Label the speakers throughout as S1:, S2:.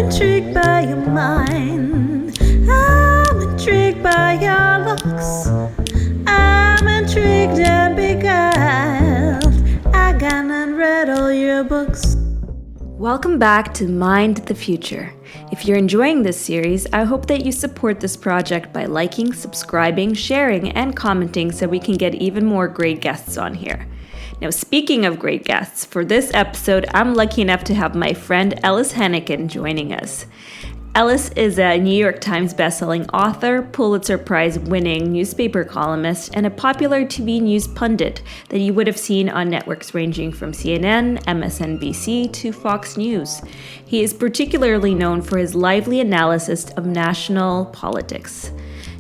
S1: intrigued by your mind. I'm intrigued by your looks. I'm intrigued and beguiled. I gone and read all your books. Welcome back to Mind the Future. If you're enjoying this series, I hope that you support this project by liking, subscribing, sharing, and commenting so we can get even more great guests on here. Now, speaking of great guests, for this episode, I'm lucky enough to have my friend Ellis Henican joining us. Ellis is a New York Times bestselling author, Pulitzer Prize winning newspaper columnist, and a popular TV news pundit that you would have seen on networks ranging from CNN, MSNBC, to Fox News. He is particularly known for his lively analysis of national politics.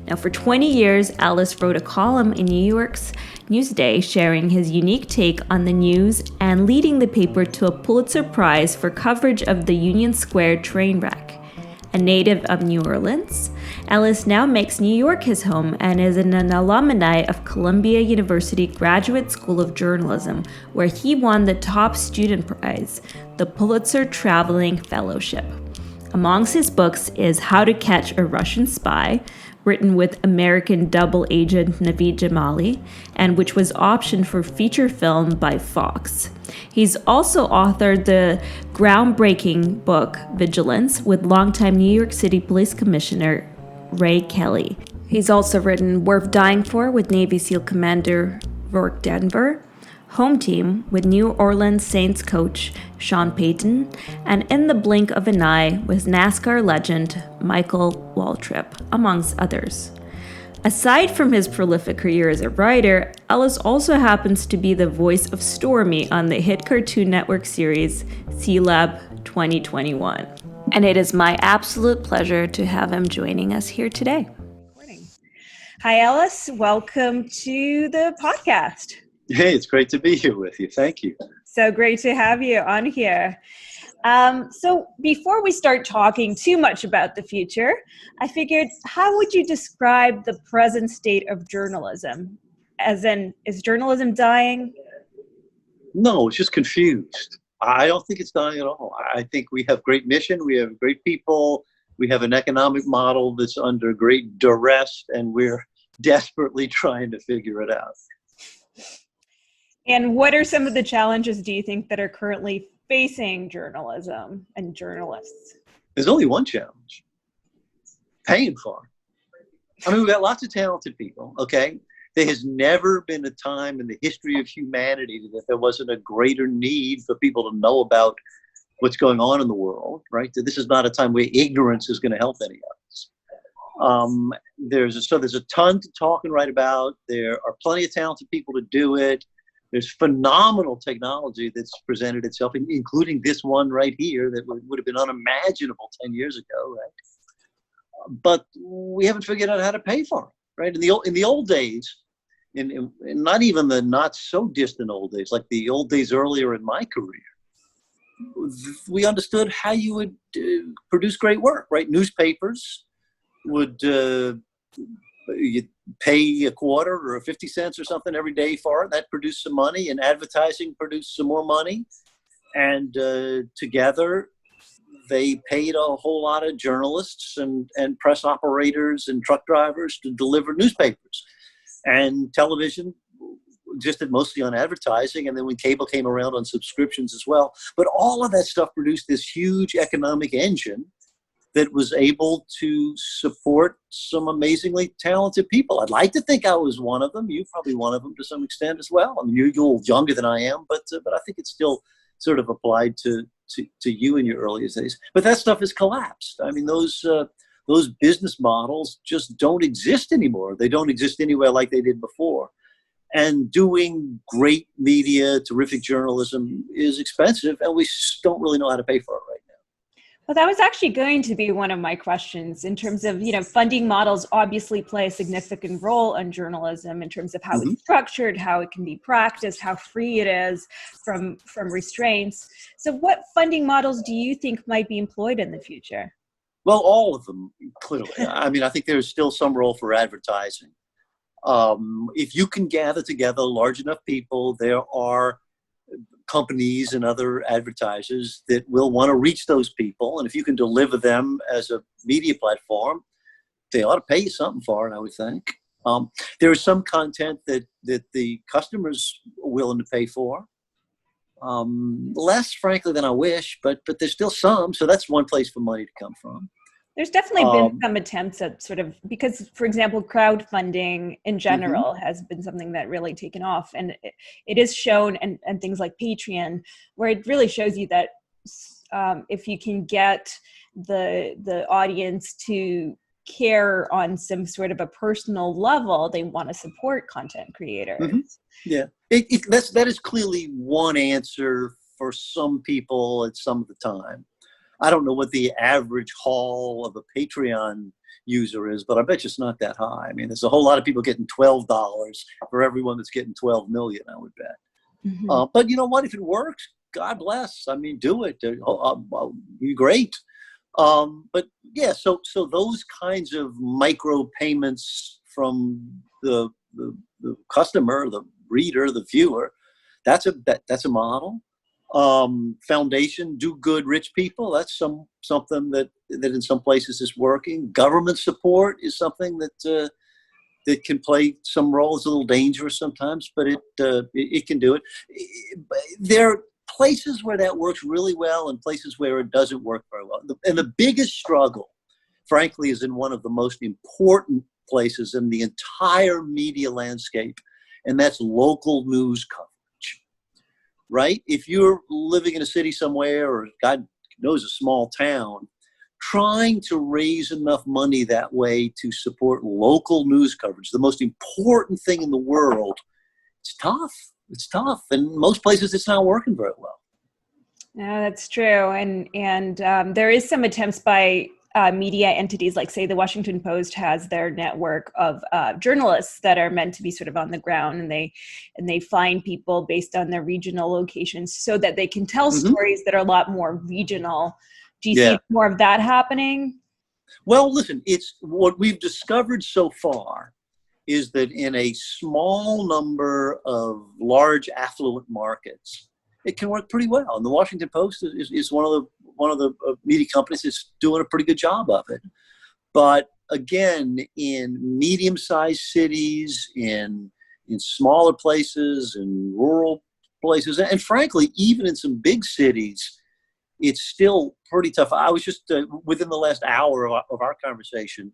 S1: Now, for 20 years, Ellis wrote a column in New York's Newsday sharing his unique take on the news and leading the paper to a Pulitzer Prize for coverage of the Union Square train wreck. A native of New Orleans, Ellis now makes New York his home and is an alumni of Columbia University Graduate School of Journalism, where he won the top student prize, the Pulitzer Traveling Fellowship. Amongst his books is How to Catch a Russian Spy, written with American double agent Naveed Jamali, and which was optioned for feature film by Fox. He's also authored the groundbreaking book Vigilance with longtime New York City Police Commissioner Ray Kelly. He's also written Worth Dying For with Navy SEAL Commander Rorke Denver Home Team with New Orleans Saints coach Sean Payton, and In the Blink of an Eye with NASCAR legend Michael Waltrip, amongst others. Aside from his prolific career as a writer, Ellis also happens to be the voice of Stormy on the hit Cartoon Network series C-Lab 2021. And it is my absolute pleasure to have him joining us here today. Hi, Ellis. Welcome to the podcast.
S2: Hey, it's great to be here with you. Thank you.
S1: So great to have you on here. So before we start talking too much about the future, I figured, how would you describe the present state of journalism? As in, is journalism dying?
S2: No, it's just confused. I don't think it's dying at all. I think we have great mission. We have great people. We have an economic model that's under great duress, and we're desperately trying to figure it out.
S1: And what are some of the challenges, do you think, that are currently facing journalism and journalists?
S2: There's only one challenge: paying for it. I mean, we've got lots of talented people, okay? There has never been a time in the history of humanity that there wasn't a greater need for people to know about what's going on in the world, right? This is not a time where ignorance is going to help any of us. There's a ton to talk and write about. There are plenty of talented people to do it. There's phenomenal technology that's presented itself, including this one right here that would have been unimaginable 10 years ago, right? But we haven't figured out how to pay for it, right? In the old days, in not even the not so distant old days, like the old days earlier in my career, we understood how you would produce great work, right? Newspapers would you'd pay a quarter or 50 cents or something every day for it. That produced some money, and advertising produced some more money. And together, they paid a whole lot of journalists and press operators and truck drivers to deliver newspapers. And television existed mostly on advertising, and then when cable came around, on subscriptions as well. But all of that stuff produced this huge economic engine that was able to support some amazingly talented people. I'd like to think I was one of them. You're probably one of them to some extent as well. I mean, you're a little younger than I am, but I think it's still sort of applied to you in your earliest days. But that stuff has collapsed. I mean, those business models just don't exist anymore. They don't exist anywhere like they did before. And doing great media, terrific journalism is expensive, and we just don't really know how to pay for it right now.
S1: Well, that was actually going to be one of my questions in terms of, funding models obviously play a significant role in journalism in terms of how it's structured, how it can be practiced, how free it is from restraints. So what funding models do you think might be employed in the future?
S2: Well, all of them, clearly. I mean, I think there's still some role for advertising. If you can gather together large enough people, there are companies and other advertisers that will want to reach those people. And if you can deliver them as a media platform, they ought to pay you something for it, I would think. There is some content that the customers are willing to pay for. Less, frankly, than I wish, but there's still some. So that's one place for money to come from.
S1: There's definitely been some attempts at sort of, because, for example, crowdfunding in general has been something that really taken off. And it is shown, and things like Patreon, where it really shows you that if you can get the audience to care on some sort of a personal level, they want to support content creators.
S2: Yeah, that is clearly one answer for some people at some of the time. I don't know what the average haul of a Patreon user is, but I bet you it's not that high. I mean, there's a whole lot of people getting $12 for everyone that's getting 12 million, I would bet. But you know what? If it works, God bless. I mean, do it. Be great. But yeah, so those kinds of micro payments from the customer, the reader, the viewer, that's a model. Foundation, do good, rich people. That's something that in some places is working. Government support is something that can play some role. It's a little dangerous sometimes, but it can do it. There are places where that works really well and places where it doesn't work very well. And the biggest struggle, frankly, is in one of the most important places in the entire media landscape, and that's local news coverage. Right? If you're living in a city somewhere, or God knows a small town, trying to raise enough money that way to support local news coverage, the most important thing in the world, it's tough. It's tough. And most places it's not working very well.
S1: No, that's true. And there is some attempts by media entities, like say the Washington Post has their network of journalists that are meant to be sort of on the ground, and they find people based on their regional locations so that they can tell stories that are a lot more regional. Do you see more of that happening?
S2: Well, listen, it's what we've discovered so far is that in a small number of large affluent markets, it can work pretty well. And the Washington Post is one of the media companies that's doing a pretty good job of it. But again, in medium-sized cities, in smaller places, in rural places, and frankly, even in some big cities, it's still pretty tough. I was just, within the last hour of our conversation,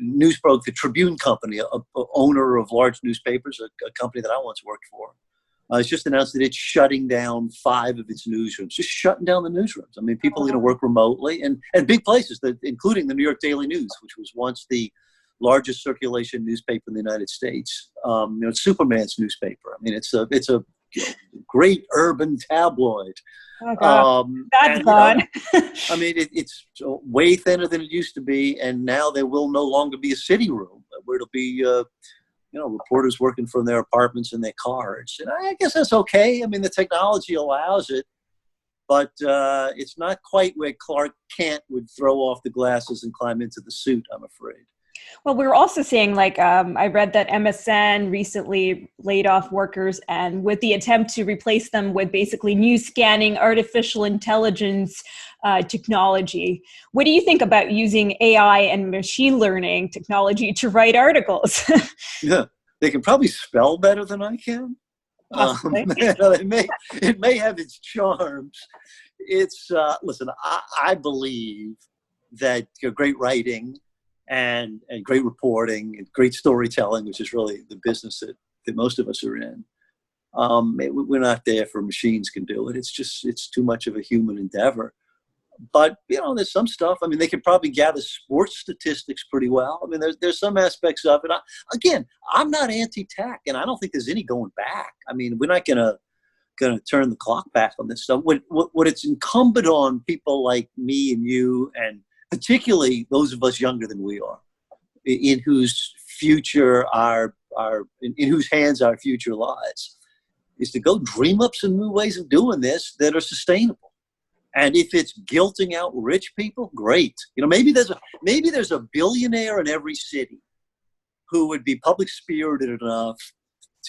S2: news broke the Tribune Company, a owner of large newspapers, a company that I once worked for. It's just announced that it's shutting down 5 of its newsrooms, just shutting down the newsrooms. I mean, people are going to work remotely, and big places, including the New York Daily News, which was once the largest circulation newspaper in the United States. It's Superman's newspaper. I mean, it's a great urban tabloid.
S1: Oh, God. That's gone.
S2: I mean, it's way thinner than it used to be, and now there will no longer be a city room where it'll be reporters working from their apartments in their cars. And I guess that's okay. I mean, the technology allows it, but it's not quite where Clark Kent would throw off the glasses and climb into the suit, I'm afraid.
S1: Well, we were also seeing, I read that MSN recently laid off workers, and with the attempt to replace them with basically news scanning, artificial intelligence technology. What do you think about using AI and machine learning technology to write articles?
S2: Yeah, they can probably spell better than I can. It may have its charms. It's listen, I believe that great writing and great reporting and great storytelling, which is really the business that most of us are in. We're not there for machines can do it. It's too much of a human endeavor. But, there's some stuff. I mean, they can probably gather sports statistics pretty well. I mean, there's some aspects of it. Again, I'm not anti-tech, and I don't think there's any going back. I mean, we're not going to turn the clock back on this stuff. What it's incumbent on people like me and you, and particularly those of us younger than we are, in whose future in whose hands our future lies, is to go dream up some new ways of doing this that are sustainable. And if it's guilting out rich people, great. Maybe there's a billionaire in every city who would be public spirited enough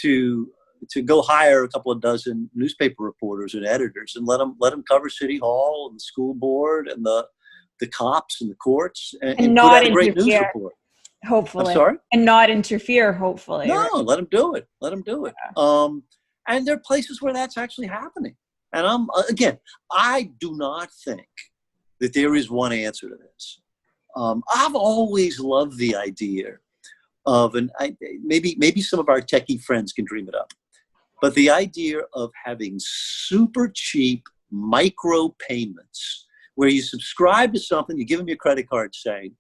S2: to to go hire a couple of dozen newspaper reporters and editors and let them cover City Hall and the school board and the cops and the courts and put
S3: not
S2: out a great news
S3: interfere,
S2: report.
S3: hopefully.
S2: I'm sorry?
S3: And not interfere, hopefully.
S2: No,
S3: right?
S2: let them do it. Let them do it. And there are places where that's actually happening. And I do not think that there is one answer to this. I've always loved the idea of, maybe some of our techie friends can dream it up, but the idea of having super cheap micro payments where you subscribe to something, you give them your credit card, say,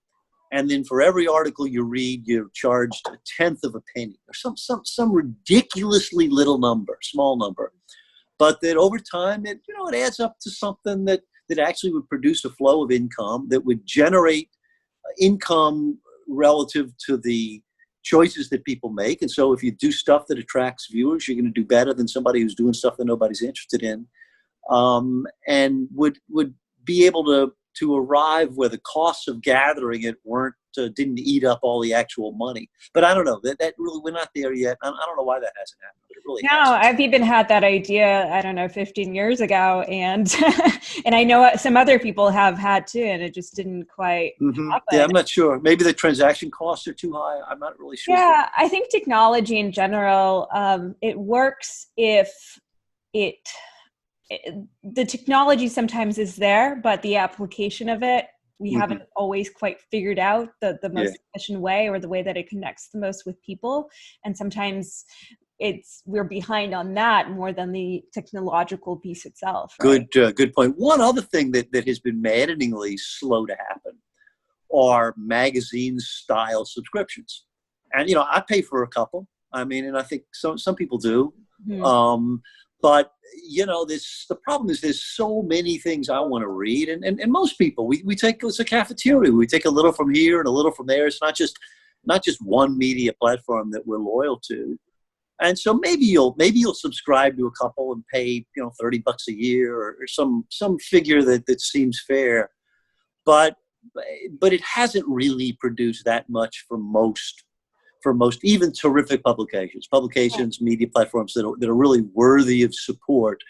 S2: and then for every article you read, you're charged 1/10 of a penny or some ridiculously little number, small number, but that over time it adds up to something that actually would produce a flow of income that would generate income relative to the choices that people make. And so if you do stuff that attracts viewers, you're going to do better than somebody who's doing stuff that nobody's interested in, and would be able to arrive where the costs of gathering it didn't eat up all the actual money. But I don't know, that really, we're not there yet. I don't know why that hasn't happened, but it really hasn't.
S3: I've even had that idea, I don't know, 15 years ago. And and I know some other people have had too, and it just didn't quite happen.
S2: Yeah, I'm not sure. Maybe the transaction costs are too high. I'm not really sure.
S3: Yeah, I think technology in general, it works if the technology sometimes is there, but the application of it, we haven't always quite figured out the most efficient way, or the way that it connects the most with people. And sometimes we're behind on that more than the technological piece itself. Right?
S2: Good point. One other thing that has been maddeningly slow to happen are magazine style subscriptions. And, I pay for a couple. I mean, and I think some people do. But, the problem is there's so many things I want to read. And most people, it's a cafeteria. We take a little from here and a little from there. It's not just one media platform that we're loyal to. And so maybe you'll subscribe to a couple and pay, $30 a year or some figure that seems fair. But it hasn't really produced that much for most even terrific publications, media platforms that are really worthy of support.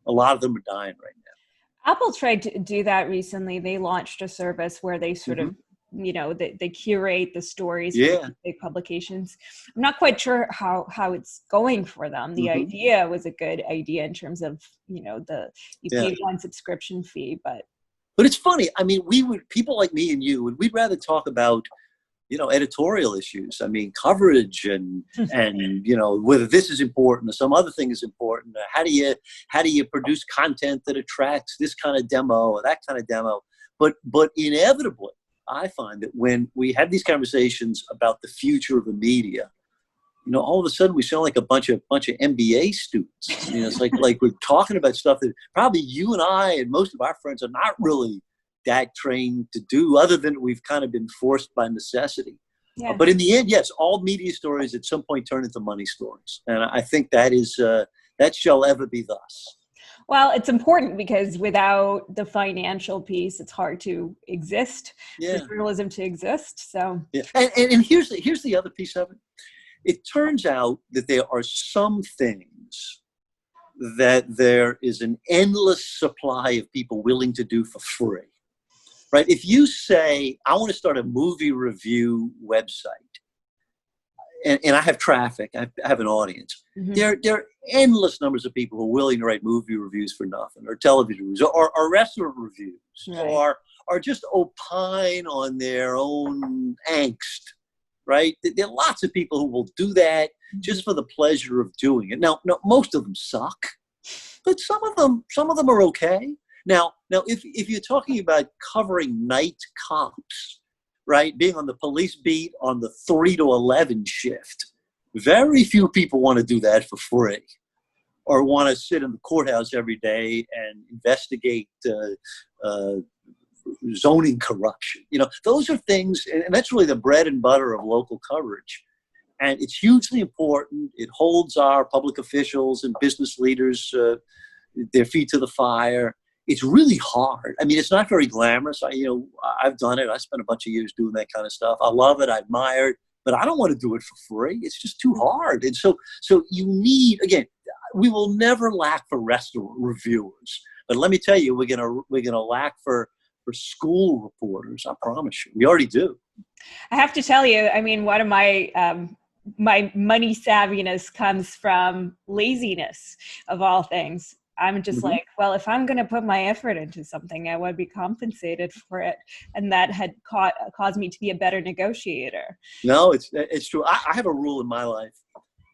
S2: A lot of them are dying right now.
S3: Apple tried to do that recently. They launched a service where they sort of, they curate the stories for big publications. I'm not quite sure how it's going for them. The idea was a good idea in terms of, you pay one subscription fee, but
S2: it's funny. I mean, people like me and you, we'd rather talk about editorial issues. I mean, coverage and whether this is important or some other thing is important. How do you produce content that attracts this kind of demo or that kind of demo? But inevitably, I find that when we have these conversations about the future of the media, all of a sudden we sound like a bunch of MBA students. It's like we're talking about stuff that probably you and I and most of our friends are not really that trained to do, other than we've kind of been forced by necessity. Yeah. But in the end, yes, all media stories at some point turn into money stories. And I think that shall ever be thus.
S3: Well, it's important because without the financial piece, it's hard to exist, for journalism to exist. So,
S2: and here's the other piece of it. It turns out that there are some things that there is an endless supply of people willing to do for free. Right? If you say, I want to start a movie review website, and I have traffic, I have an audience, there are endless numbers of people who are willing to write movie reviews for nothing, or television reviews, or restaurant reviews, or just opine on their own angst, right? There are lots of people who will do that just for the pleasure of doing it. Now, most of them suck, but some of them are okay. Now, if you're talking about covering night cops, right, being on the police beat on the 3 to 11 shift, very few people want to do that for free, or want to sit in the courthouse every day and investigate zoning corruption. Those are things, and that's really the bread and butter of local coverage. And it's hugely important. It holds our public officials and business leaders their feet to the fire. It's really hard. I mean, it's not very glamorous. I've done it. I spent a bunch of years doing that kind of stuff. I love it. I admire it. but I don't want to do it for free. It's just too hard. And so you need, again, we will never lack for restaurant reviewers, but let me tell you, we're gonna lack for school reporters. I promise you, we already do.
S3: I have to tell you, I mean, one of my my money savviness comes from laziness, of all things. I'm just like, well, if I'm going to put my effort into something, I would be compensated for it. And that had caused me to be a better negotiator.
S2: No, it's true. I have a rule in my life,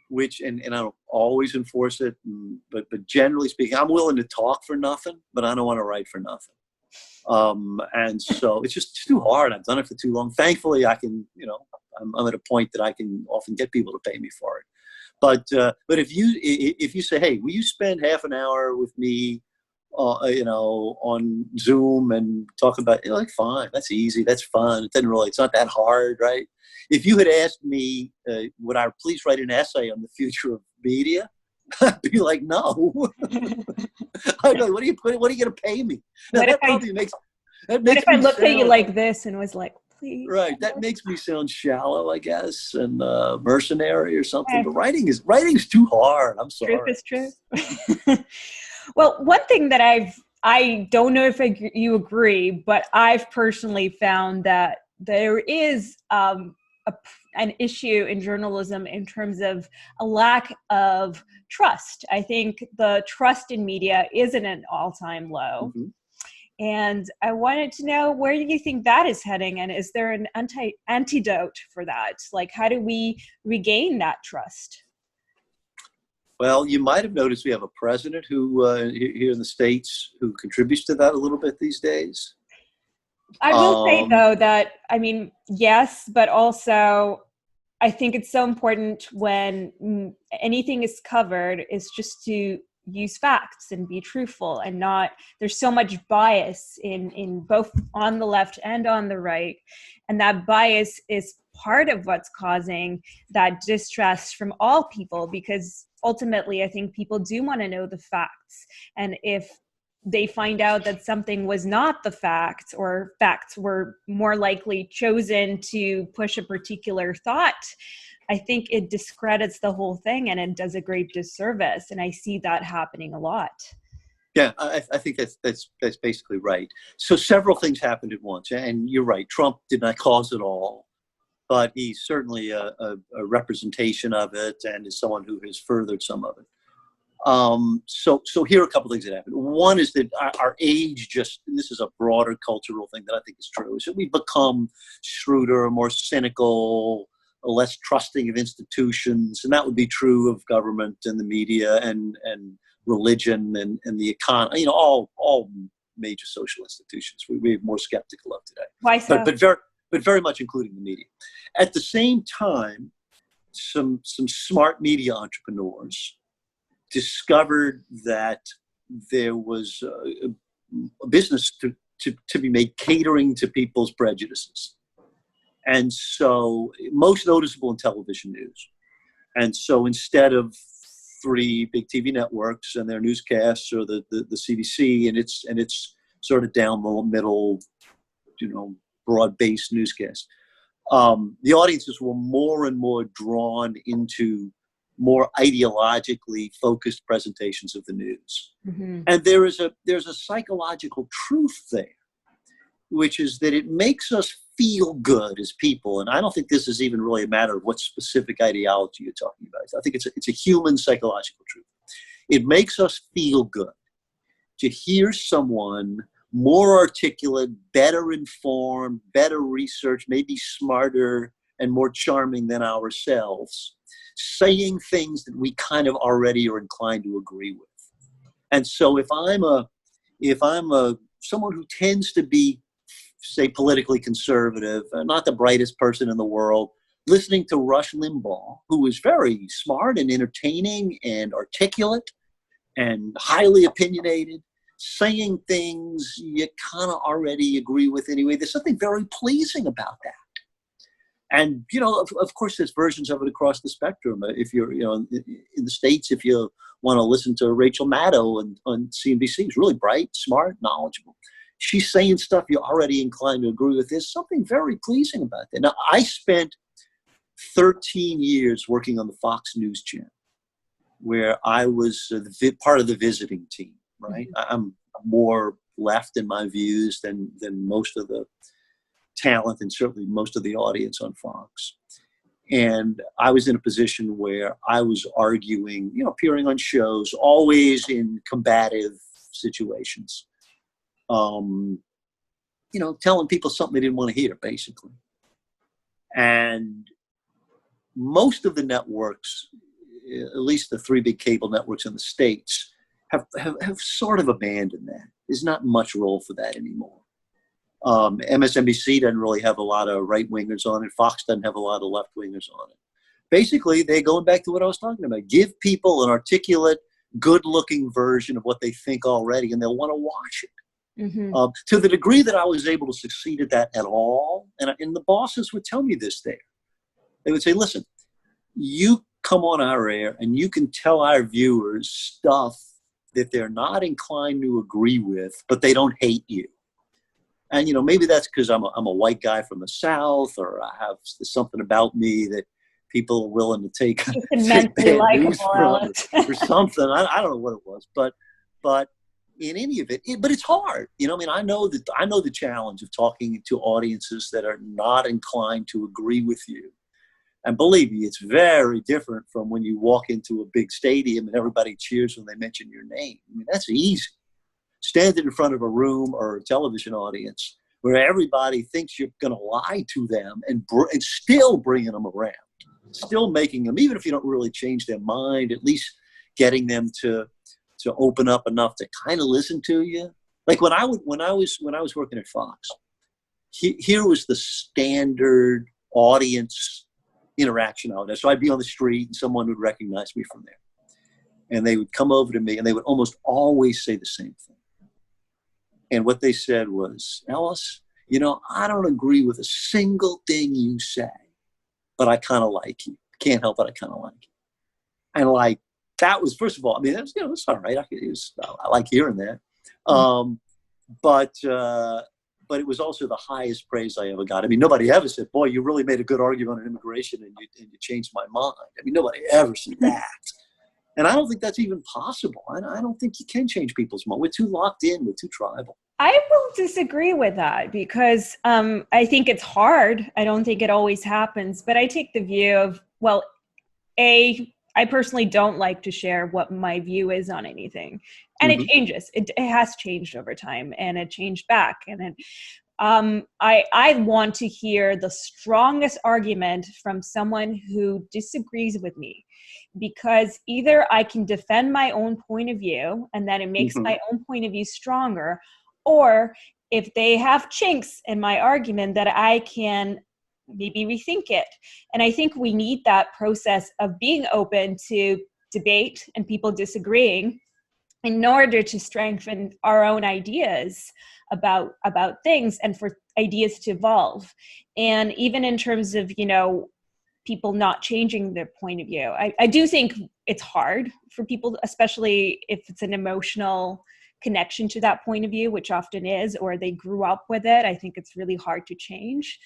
S2: which, and I don't always enforce it, but generally speaking, I'm willing to talk for nothing, but I don't want to write for nothing. And so it's just too hard. I've done it for too long. Thankfully, I can, I'm at a point that I can often get people to pay me for it. But if you say, hey, will you spend half an hour with me, on Zoom and talk about it? Like, fine, that's easy, that's fun. It's not that hard, right? If you had asked me, would I please write an essay on the future of media? I'd be like, no. I'd be like, what are you going to pay me? Now,
S3: what if I looked at you like this and was like, please? Right.
S2: That makes me sound shallow, I guess, and mercenary or something. But writing's too hard. I'm sorry.
S3: Truth is truth. Well, one thing that I don't know if you agree, but I've personally found that there is an issue in journalism in terms of a lack of trust. I think the trust in media is at an all-time low. Mm-hmm. And I wanted to know, where do you think that is heading? And is there an antidote for that? Like, how do we regain that trust?
S2: Well, you might have noticed we have a president who, here in the States, who contributes to that a little bit these days.
S3: I will say, though, that, I mean, yes, but also I think it's so important when anything is covered is just to use facts and be truthful and not, there's so much bias in both on the left and on the right. And that bias is part of what's causing that distrust from all people, because ultimately I think people do want to know the facts. And if they find out that something was not the facts, or facts were more likely chosen to push a particular thought, I think it discredits the whole thing and it does a great disservice. And I see that happening a lot.
S2: Yeah, I think that's basically right. So several things happened at once. And you're right, Trump did not cause it all, but he's certainly a representation of it and is someone who has furthered some of it. So here are a couple things that happened. One is that our age and this is a broader cultural thing that I think is true, is that we've become shrewder, more cynical, less trusting of institutions. And that would be true of government and the media and religion and the economy, all major social institutions we're more skeptical of today.
S3: Why so?
S2: But very much including the media. At the same time, some smart media entrepreneurs discovered that there was a business to be made catering to people's prejudices. And so, most noticeable in television news. And so instead of 3 big TV networks and their newscasts, or the CBC and its sort of down the middle, broad-based newscasts, the audiences were more and more drawn into more ideologically focused presentations of the news. Mm-hmm. And there's a psychological truth there, which is that it makes us feel good as people. And I don't think this is even really a matter of what specific ideology you're talking about. I think it's a human psychological truth. It makes us feel good to hear someone more articulate, better informed, better researched, maybe smarter and more charming than ourselves, saying things that we kind of already are inclined to agree with. And so if I'm someone who tends to be, say, politically conservative, not the brightest person in the world, listening to Rush Limbaugh, who is very smart and entertaining and articulate and highly opinionated, saying things you kind of already agree with anyway, there's something very pleasing about that. And, of course, there's versions of it across the spectrum. If you're, in the States, if you want to listen to Rachel Maddow on CNBC, she's really bright, smart, knowledgeable. She's saying stuff you're already inclined to agree with. There's something very pleasing about that. Now, I spent 13 years working on the Fox News channel, where I was part of the visiting team, right? I'm more left in my views than most of the talent and certainly most of the audience on Fox. And I was in a position where I was arguing, appearing on shows, always in combative situations, telling people something they didn't want to hear, basically. And most of the networks, at least the three big cable networks in the States, have sort of abandoned that. There's not much role for that anymore. MSNBC doesn't really have a lot of right-wingers on it. Fox doesn't have a lot of left-wingers on it. Basically, they're going back to what I was talking about. Give people an articulate, good-looking version of what they think already, and they'll want to watch it. Mm-hmm. To the degree that I was able to succeed at that at all, and the bosses would tell me this there. They would say, listen, you come on our air, and you can tell our viewers stuff that they're not inclined to agree with, but they don't hate you. And, maybe that's because I'm a white guy from the South, or I have something about me that people are willing to take bad news from, or something. I don't know what it was, but in any of it, but it's hard. I know the challenge of talking to audiences that are not inclined to agree with you. And believe me, it's very different from when you walk into a big stadium and everybody cheers when they mention your name. That's easy. Standing in front of a room or a television audience where everybody thinks you're going to lie to them and still bringing them around, still making them, even if you don't really change their mind, at least getting them to open up enough to kind of listen to you. Like when I was working at Fox, here was the standard audience interaction out there. So I'd be on the street and someone would recognize me from there, and they would come over to me and they would almost always say the same thing. And what they said was, Ellis, I don't agree with a single thing you say, but I kind of like you. Can't help it, I kind of like you. And that was, first of all, it's all right. I like hearing that. But it was also the highest praise I ever got. Nobody ever said, boy, you really made a good argument on immigration and you changed my mind. Nobody ever said that. And I don't think that's even possible. I don't think you can change people's mind. We're too locked in. We're too tribal.
S3: I will disagree with that because I think it's hard. I don't think it always happens. But I take the view of, well, I personally don't like to share what my view is on anything. And it changes. It has changed over time, and it changed back. And I want to hear the strongest argument from someone who disagrees with me, because either I can defend my own point of view and that it makes my own point of view stronger, or if they have chinks in my argument, that I can maybe rethink it. And I think we need that process of being open to debate and people disagreeing in order to strengthen our own ideas about things and for ideas to evolve. And even in terms of, people not changing their point of view, I do think it's hard for people, especially if it's an emotional connection to that point of view, which often is, or they grew up with it. I think it's really hard to change.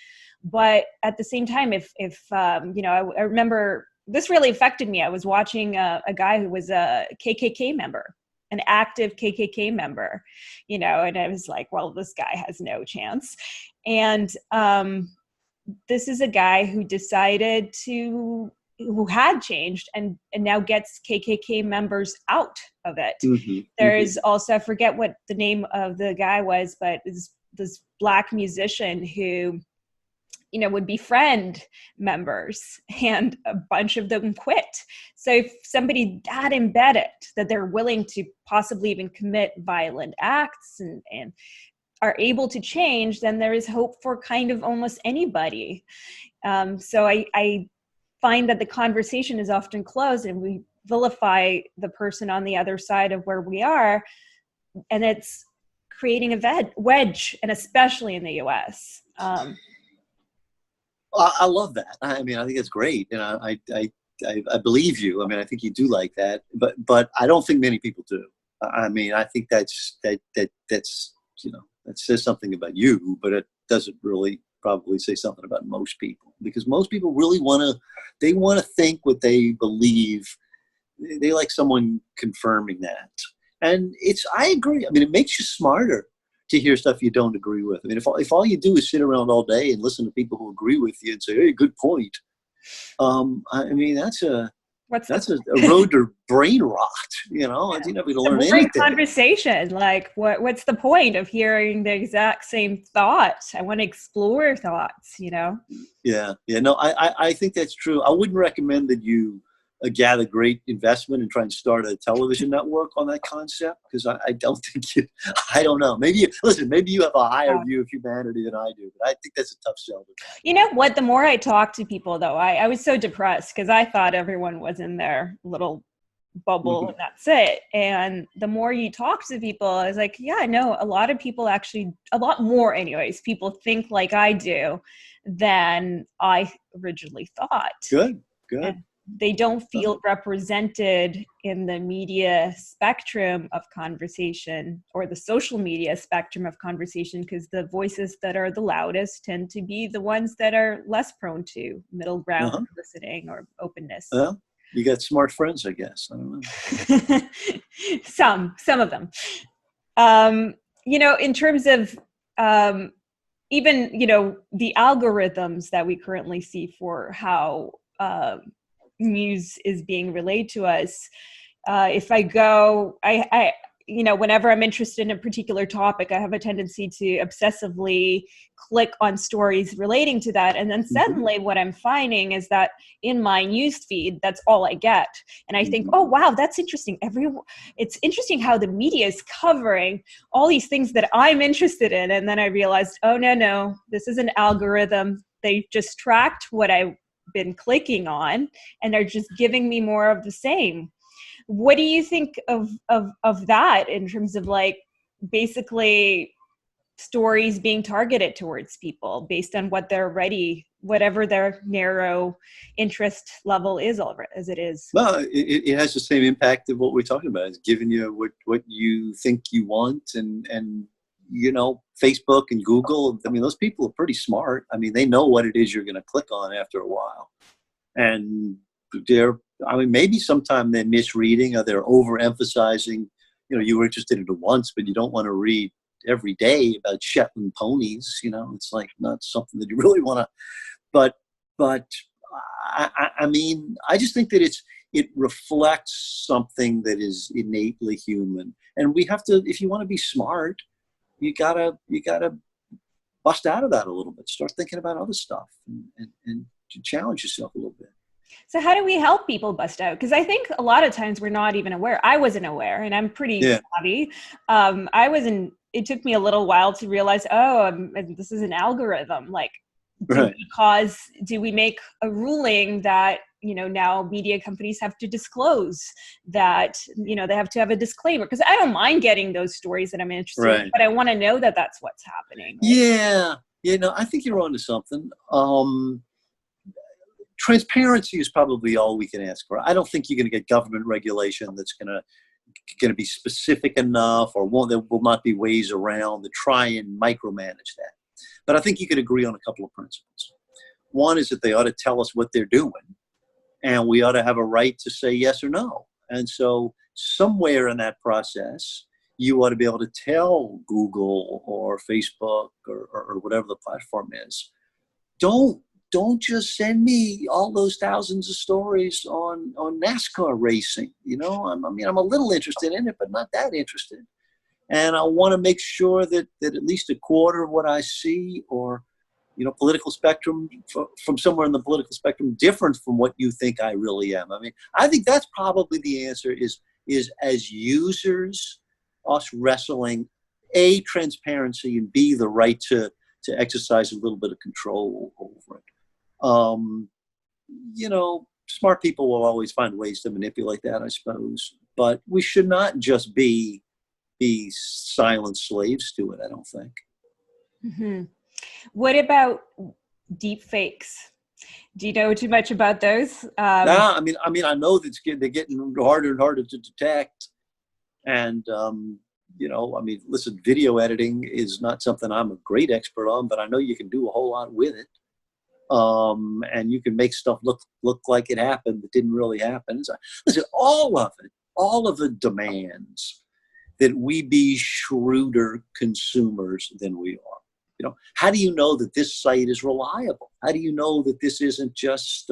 S3: But at the same time, if I remember this really affected me. I was watching a guy who was a KKK member, an active KKK member, and I was like, well, this guy has no chance. And this is a guy who decided who had changed and now gets KKK members out of it. There's also, I forget what the name of the guy was, but this Black musician who, would befriend members, and a bunch of them quit. So if somebody that embedded that they're willing to possibly even commit violent acts and are able to change, then there is hope for kind of almost anybody. So I find that the conversation is often closed and we vilify the person on the other side of where we are. And it's creating a wedge, and especially in the US.
S2: I love that. I think it's great. And I believe you. I think you do like that, but I don't think many people do. I think that's, that says something about you, but it doesn't really probably say something about most people, because most people really want to think what they believe. They like someone confirming that. And I agree. I mean, it makes you smarter to hear stuff you don't agree with. I mean, if all you do is sit around all day and listen to people who agree with you and say, "Hey, good point," I mean, that's a road to brain rot. You know, you're never going to learn anything.
S3: Conversation, like what's the point of hearing the exact same thoughts? I want to explore thoughts. You know.
S2: Yeah. No, I think that's true. I wouldn't recommend that you gather great investment and try and start a television network on that concept, because I don't think I don't know. Maybe you have a higher view of humanity than I do, but I think that's a tough sell.
S3: You know what? The more I talk to people, though, I was so depressed because I thought everyone was in their little bubble and that's it. And the more you talk to people, I was like, yeah, no, a lot of people actually, a lot more anyways, people think like I do than I originally thought.
S2: Good.
S3: And they don't feel represented in the media spectrum of conversation or the social media spectrum of conversation, because the voices that are the loudest tend to be the ones that are less prone to middle ground listening or openness.
S2: Well, you got smart friends, I guess. I don't know.
S3: Some of them. You know, in terms of even, you know, the algorithms that we currently see for how news is being relayed to us. If I go, I you know, whenever I'm interested in a particular topic, I have a tendency to obsessively click on stories relating to that. And then suddenly what I'm finding is that in my news feed, that's all I get. And I think, oh, wow, that's interesting. It's interesting how the media is covering all these things that I'm interested in. And then I realized, oh, no, this is an algorithm. They just tracked what I've been clicking on, and they're just giving me more of the same. What do you think of that in terms of like basically stories being targeted towards people based on what they're ready, whatever their narrow interest level is as it is?
S2: Well, it has the same impact of what we're talking about. It's giving you what you think you want, and you know, Facebook and Google, I mean, those people are pretty smart. I mean, they know what it is you're going to click on after a while. And maybe sometime they're misreading or they're overemphasizing, you know, you were interested in it once, but you don't want to read every day about Shetland ponies. You know, it's like not something that you really want to, but I mean, I just think that it reflects something that is innately human. And we have to, if you want to be smart, you gotta bust out of that a little bit. Start thinking about other stuff and to challenge yourself a little bit.
S3: So how do we help people bust out? Because I think a lot of times we're not even aware. I wasn't aware, and I'm pretty savvy. It took me a little while to realize, this is an algorithm. Like, do we make a ruling that, you know, now media companies have to disclose that, you know, they have to have a disclaimer? Because I don't mind getting those stories that I'm interested in, but I want to know that that's what's happening. Right?
S2: Yeah. No, I think you're onto something. Transparency is probably all we can ask for. I don't think you're going to get government regulation that's going to be specific enough, or there will not be ways around to try and micromanage that. But I think you could agree on a couple of principles. One is that they ought to tell us what they're doing, and we ought to have a right to say yes or no. And so somewhere in that process, you ought to be able to tell Google or Facebook or whatever the platform is, don't just send me all those thousands of stories on NASCAR racing. You know, I'm a little interested in it, but not that interested. And I want to make sure that at least a quarter of what I see, or, you know, political spectrum from somewhere in the political spectrum, different from what you think I really am. I mean, I think that's probably the answer is as users, us wrestling, A, transparency, and B, the right to exercise a little bit of control over it. You know, smart people will always find ways to manipulate that, I suppose. But we should not just be silent slaves to it, I don't think.
S3: Mm-hmm. What about deep fakes? Do you know too much about those?
S2: No, I mean, I know that they're getting harder and harder to detect. And, I mean, listen, video editing is not something I'm a great expert on, but I know you can do a whole lot with it. And you can make stuff look like it happened that didn't really happen. So, listen, all of it demands that we be shrewder consumers than we are. How do you know that this site is reliable? How do you know that this isn't just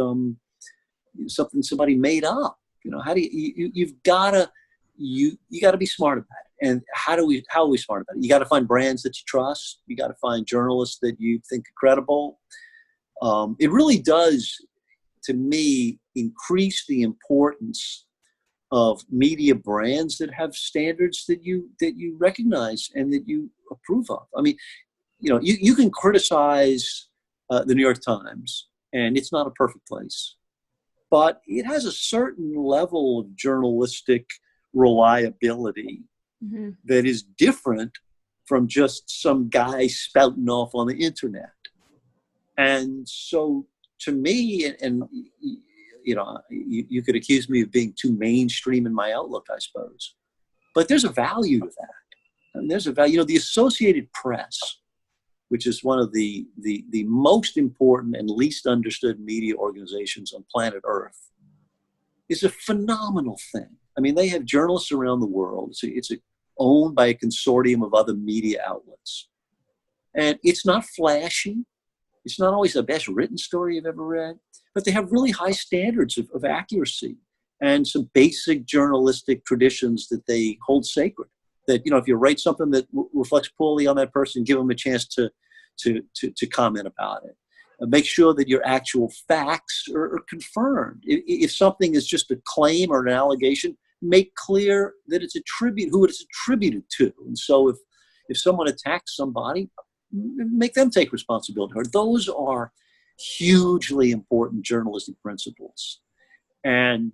S2: something somebody made up? How do you've got to be smart about it. And how are we smart about it? You got to find brands that you trust. You got to find journalists that you think are credible. It really does, to me, increase the importance of media brands that have standards that you recognize and that you approve of. I mean, you can criticize the New York Times, and it's not a perfect place, but it has a certain level of journalistic reliability that is different from just some guy spouting off on the internet. And so, to me, and you could accuse me of being too mainstream in my outlook, I suppose, but there's a value to that. I mean, there's a value. The Associated Press, which is one of the most important and least understood media organizations on planet Earth, is a phenomenal thing. I mean, they have journalists around the world. It's owned by a consortium of other media outlets. And it's not flashy. It's not always the best written story you've ever read, but they have really high standards of accuracy and some basic journalistic traditions that they hold sacred. That, if you write something that reflects poorly on that person, give them a chance to comment about it. Make sure that your actual facts are confirmed. If something is just a claim or an allegation, make clear that it's who it's attributed to. And so if someone attacks somebody, make them take responsibility. Those are hugely important journalistic principles. And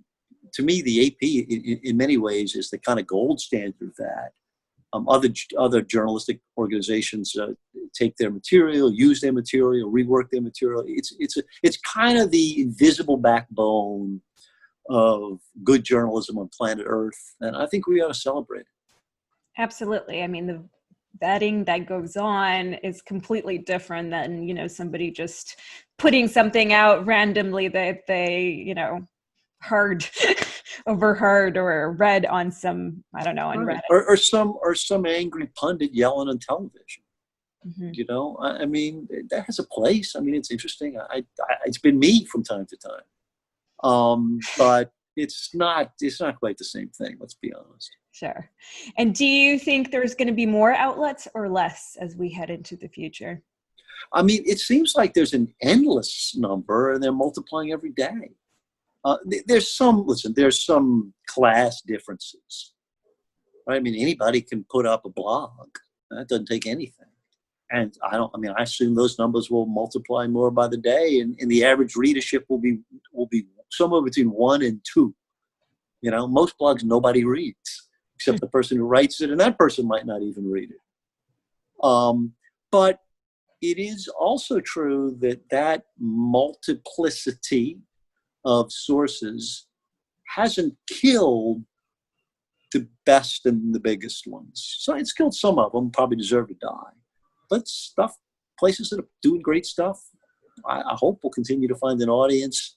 S2: to me, the AP, in many ways, is the kind of gold standard of that. Other journalistic organizations take their material, use their material, rework their material. It's kind of the invisible backbone of good journalism on planet Earth, and I think we ought to celebrate it.
S3: Absolutely. I mean, the vetting that goes on is completely different than somebody just putting something out randomly that they heard overheard or read on some, I don't know, on Reddit.
S2: Or some angry pundit yelling on television. I mean, that has a place. I mean, it's interesting. It's been me from time to time. But it's not quite the same thing, let's be honest.
S3: Sure. And do you think there's going to be more outlets or less as we head into the future?
S2: I mean, it seems like there's an endless number and they're multiplying every day. There's some class differences, right? I mean, anybody can put up a blog. That doesn't take anything. And I assume those numbers will multiply more by the day, and the average readership will be somewhere between 1 and 2. Most blogs nobody reads except the person who writes it, and that person might not even read it. But it is also true that multiplicity of sources hasn't killed the best and the biggest ones. So it's killed some of them, probably deserve to die. But places that are doing great stuff, I hope will continue to find an audience.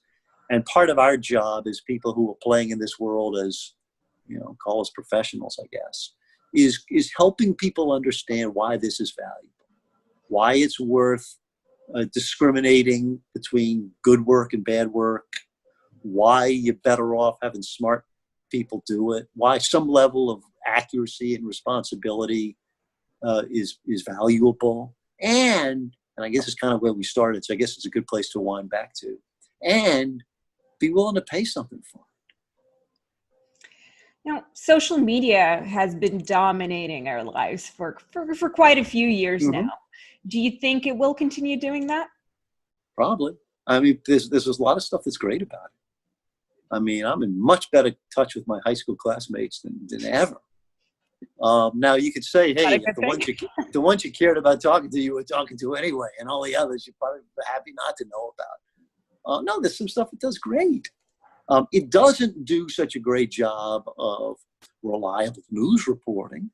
S2: And part of our job as people who are playing in this world as, call us professionals, I guess, is helping people understand why this is valuable, why it's worth discriminating between good work and bad work, why you're better off having smart people do it, why some level of accuracy and responsibility is valuable, and I guess it's kind of where we started, so I guess it's a good place to wind back to, and be willing to pay something for it.
S3: Now, social media has been dominating our lives for quite a few years now. Do you think it will continue doing that? Probably.
S2: I mean, there's a lot of stuff that's great about it. I mean, I'm in much better touch with my high school classmates than ever. Now you could say, hey, the ones you cared about talking to, you were talking to anyway, and all the others you probably were happy not to know about. No, there's some stuff that does great. It doesn't do such a great job of reliable news reporting.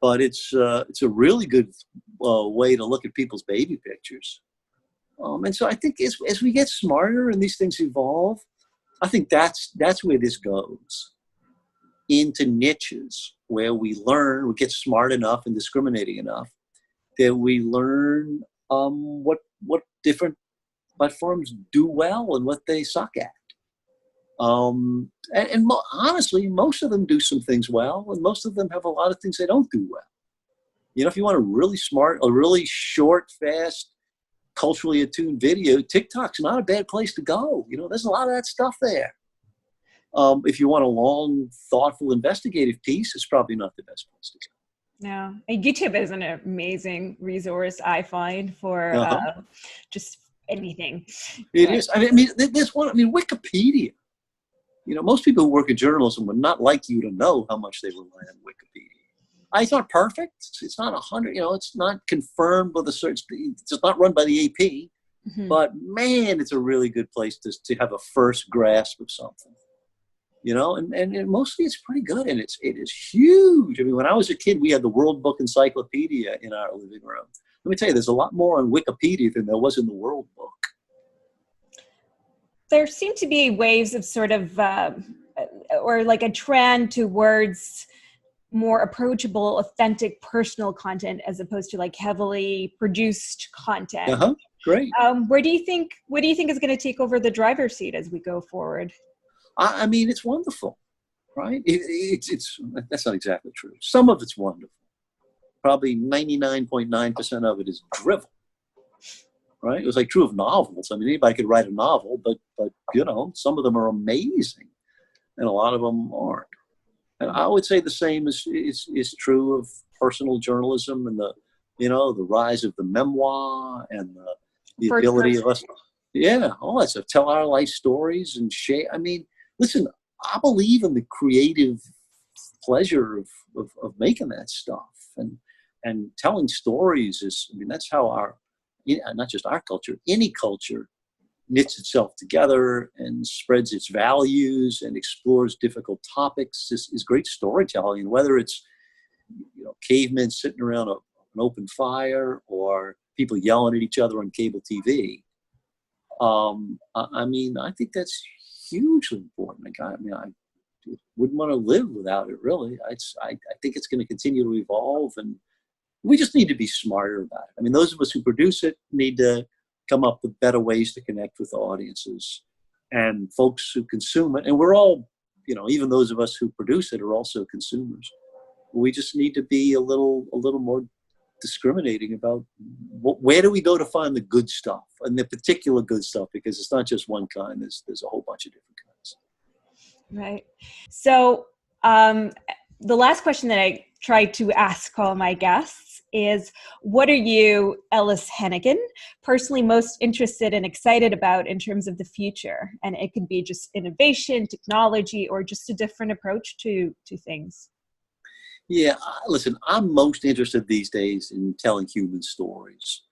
S2: but it's a really good way to look at people's baby pictures. And so I think as we get smarter and these things evolve, I think that's where this goes, into niches where we learn, we get smart enough and discriminating enough that we learn what different platforms do well and what they suck at. Honestly, most of them do some things well, and most of them have a lot of things they don't do well. You know, if you want a really smart, a really short, fast, culturally attuned video, TikTok's not a bad place to go. You know, there's a lot of that stuff there. If you want a long, thoughtful, investigative piece, it's probably not the best place to go.
S3: No, and YouTube is an amazing resource, I find, for just anything.
S2: It is. I mean, there's one. I mean, Wikipedia. You know, most people who work in journalism would not like you to know how much they rely on Wikipedia. It's not perfect. It's not 100. You know, it's not confirmed with a search. It's not run by the AP. Mm-hmm. But man, it's a really good place to have a first grasp of something. You know, and mostly it's pretty good, and it is huge. I mean, when I was a kid, we had the World Book Encyclopedia in our living room. Let me tell you, there's a lot more on Wikipedia than there was in the World Book.
S3: There seem to be waves of sort of, or like a trend towards more approachable, authentic, personal content as opposed to like heavily produced content.
S2: Great.
S3: What do you think is going to take over the driver's seat as we go forward?
S2: I mean, it's wonderful, right? It's that's not exactly true. Some of it's wonderful. Probably 99.9% of it is drivel, right? It was like true of novels. I mean, anybody could write a novel, but you know, some of them are amazing, and a lot of them aren't. And I would say the same is true of personal journalism and the rise of the memoir and the ability of us, all that stuff, tell our life stories and share. I mean, listen, I believe in the creative pleasure of making that stuff and telling stories is. I mean, that's how not just our culture, any culture knits itself together and spreads its values and explores difficult topics is great storytelling. And whether it's, you know, cavemen sitting around an open fire or people yelling at each other on cable TV, I mean, I think that's hugely important. I mean, I wouldn't want to live without it, really. I think it's going to continue to evolve, and we just need to be smarter about it. I mean, those of us who produce it need to come up with better ways to connect with audiences and folks who consume it. And we're all, you know, even those of us who produce it are also consumers. We just need to be a little more discriminating about where do we go to find the good stuff, and the particular good stuff, because it's not just one kind. There's a whole bunch of different kinds.
S3: Right. So the last question that I try to ask all my guests is, what are you, Ellis Henican, personally most interested and excited about in terms of the future? And it could be just innovation, technology, or just a different approach to things.
S2: Yeah, listen, I'm most interested these days in telling human stories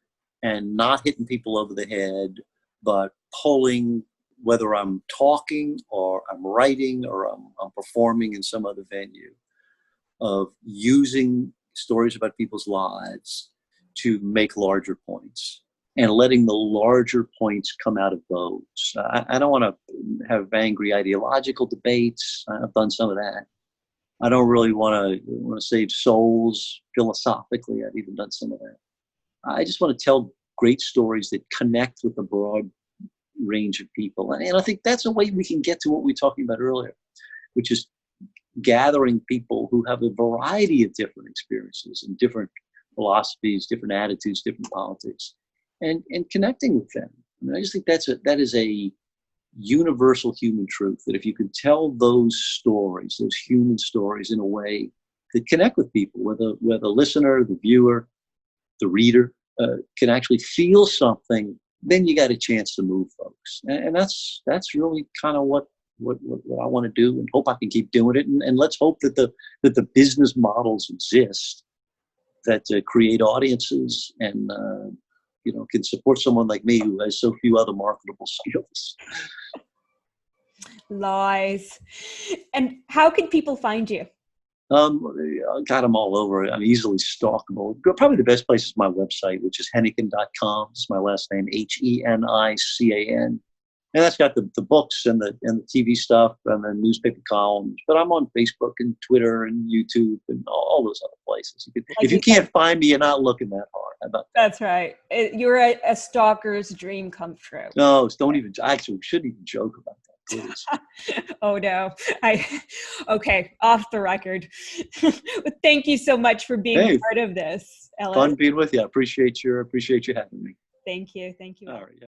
S2: and not hitting people over the head, but pulling, whether I'm talking or I'm writing or I'm performing in some other venue, of using stories about people's lives to make larger points and letting the larger points come out of those. I don't want to have angry ideological debates. I've done some of that. I don't really want to save souls philosophically. I've even done some of that. I just want to tell great stories that connect with a broad range of people. And I think that's a way we can get to what we were talking about earlier, which is gathering people who have a variety of different experiences and different philosophies, different attitudes, different politics, and connecting with them. I mean, I just think that is a universal human truth, that if you can tell those stories, those human stories, in a way that connect with people, where the listener, the viewer, the reader can actually feel something, then you got a chance to move folks. And that's really kind of what I want to do, and hope I can keep doing it. And let's hope that the business models exist that create audiences and can support someone like me who has so few other marketable skills.
S3: Lies. And how can people find you?
S2: Got them all over. I'm easily stalkable. Probably the best place is my website, which is henican.com. It's my last name, Henican. And that's got the books and the TV stuff and the newspaper columns. But I'm on Facebook and Twitter and YouTube and all those other places. If you can't find me, you're not looking that hard. How about that?
S3: That's right. You're a stalker's dream come true.
S2: No, don't even. Actually, we shouldn't even joke about that. Please.
S3: Oh no. Okay, off the record. Thank you so much for being part of this, Ellis.
S2: Fun being with you. I appreciate you having me.
S3: Thank you. Thank you.
S2: All right. Yeah.